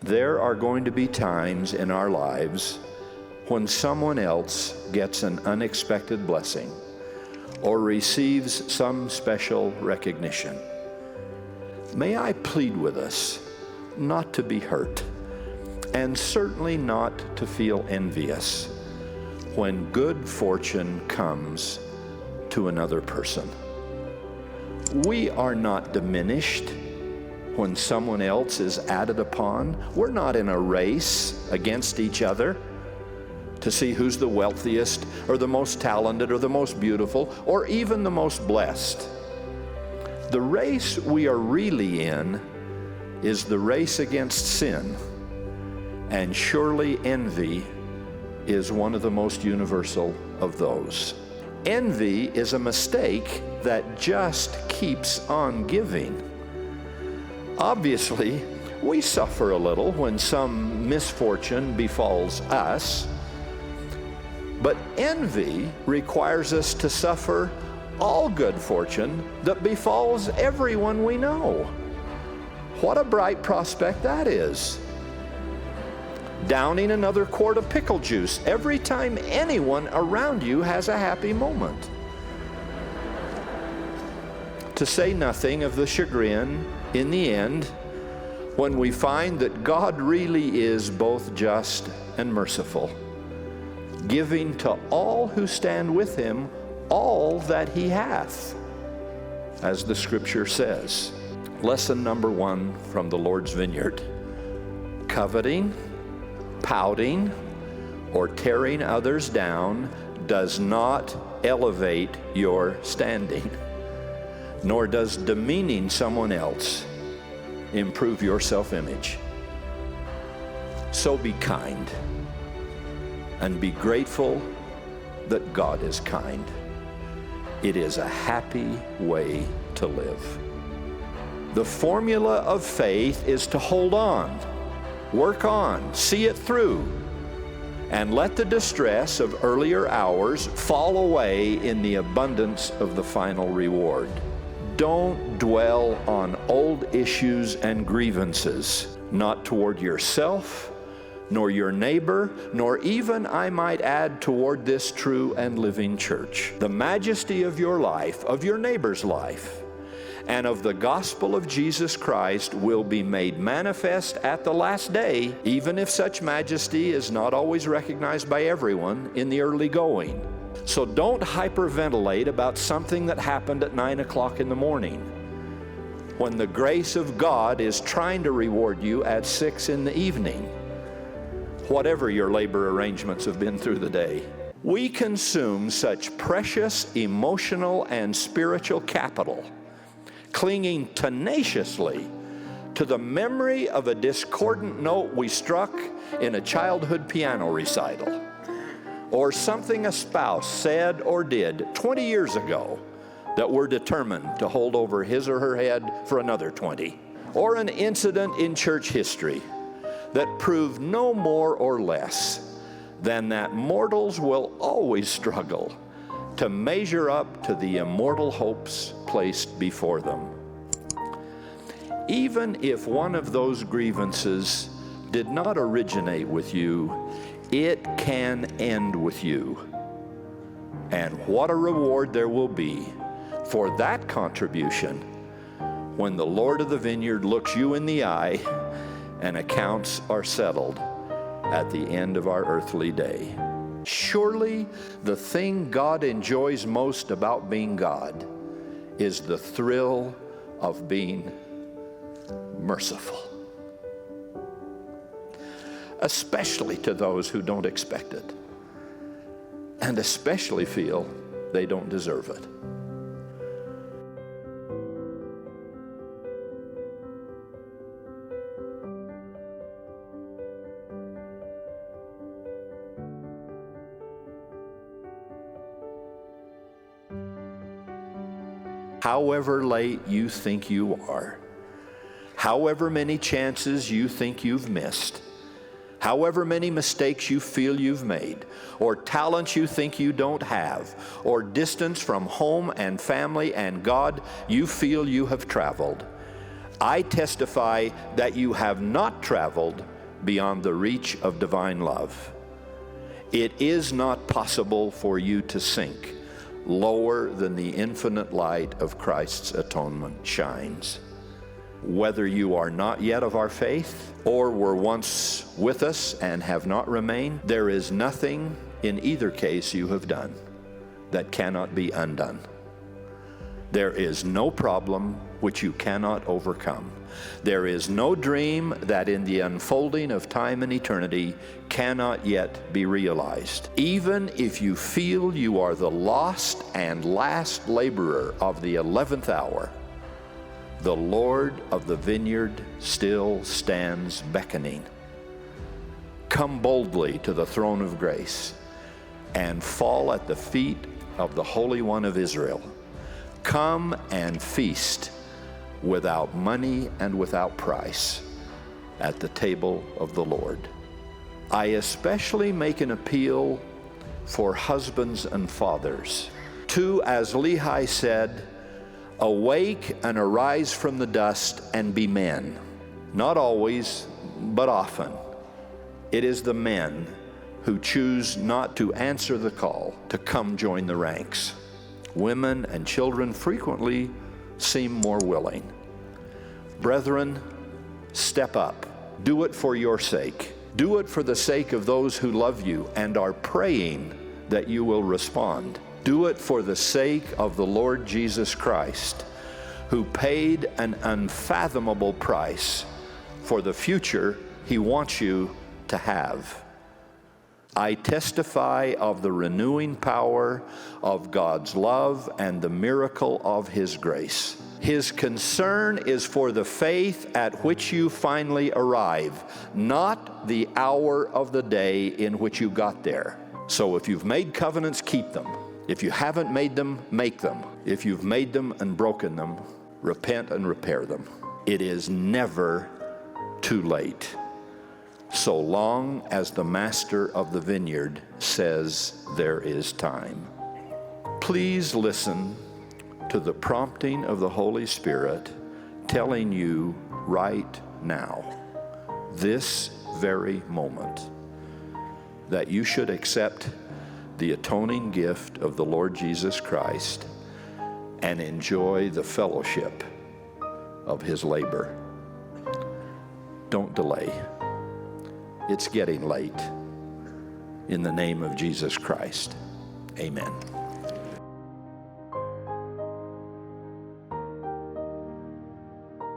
There are going to be times in our lives when someone else gets an unexpected blessing or receives some special recognition. May I plead with us not to be hurt, and certainly not to feel envious when good fortune comes to another person. We are not diminished when someone else is added upon. We're not in a race against each other to see who's the wealthiest or the most talented or the most beautiful or even the most blessed. The race we are really in is the race against sin, and surely envy is one of the most universal of those. Envy is a mistake that just keeps on giving. Obviously, we suffer a little when some misfortune befalls us, but envy requires us to suffer all good fortune that befalls everyone we know. What a bright prospect that is. Downing another quart of pickle juice every time anyone around you has a happy moment. To say nothing of the chagrin in the end when we find that God really is both just and merciful, giving to all who stand with him all that he hath, as the scripture says. Lesson number 1 from the Lord's Vineyard: coveting, pouting, or tearing others down does not elevate your standing, nor does demeaning someone else improve your self-image. So be kind and be grateful that God is kind. It is a happy way to live. The formula of faith is to hold on, work on, see it through, and let the distress of earlier hours fall away in the abundance of the final reward. Don't dwell on old issues and grievances, not toward yourself, nor your neighbor, nor even, I might add, toward this true and living church. The majesty of your life, of your neighbor's life, and of the gospel of Jesus Christ will be made manifest at the last day, even if such majesty is not always recognized by everyone in the early going. So don't hyperventilate about something that happened at 9 o'clock in the morning, when the grace of God is trying to reward you at 6 in the evening, whatever your labor arrangements have been through the day. We consume such precious emotional and spiritual capital, clinging tenaciously to the memory of a discordant note we struck in a childhood piano recital, or something a spouse said or did 20 years ago that we're determined to hold over his or her head for another 20, or an incident in church history that proved no more or less than that mortals will always struggle to measure up to the immortal hopes placed before them. Even if one of those grievances did not originate with you, it can end with you. And what a reward there will be for that contribution when the Lord of the vineyard looks you in the eye and accounts are settled at the end of our earthly day. Surely the thing God enjoys most about being God is the thrill of being merciful, especially to those who don't expect it, and especially feel they don't deserve it. However late you think you are, however many chances you think you've missed, however many mistakes you feel you've made, or talents you think you don't have, or distance from home and family and God you feel you have traveled, I testify that you have not traveled beyond the reach of divine love. It is not possible for you to sink lower than the infinite light of Christ's atonement shines. Whether you are not yet of our faith, or were once with us and have not remained, there is nothing in either case you have done that cannot be undone. There is no problem which you cannot overcome. There is no dream that in the unfolding of time and eternity cannot yet be realized. Even if you feel you are the lost and last laborer of the 11th hour, the Lord of the vineyard still stands beckoning. Come boldly to the throne of grace and fall at the feet of the Holy One of Israel. Come and feast without money and without price at the table of the Lord. I especially make an appeal for husbands and fathers to, as Lehi said, awake and arise from the dust and be men. Not always, but often. It is the men who choose not to answer the call to come join the ranks. Women and children frequently seem more willing. Brethren, step up. Do it for your sake. Do it for the sake of those who love you and are praying that you will respond. Do it for the sake of the Lord Jesus Christ, who paid an unfathomable price for the future He wants you to have. I testify of the renewing power of God's love and the miracle of His grace. His concern is for the faith at which you finally arrive, not the hour of the day in which you got there. So if you've made covenants, keep them. If you haven't made them, make them. If you've made them and broken them, repent and repair them. It is never too late, so long as the master of the vineyard says there is time. Please listen to the prompting of the Holy Spirit telling you right now, this very moment, that you should accept the atoning gift of the Lord Jesus Christ and enjoy the fellowship of His labor. Don't delay. It's getting late. In the name of Jesus Christ, amen.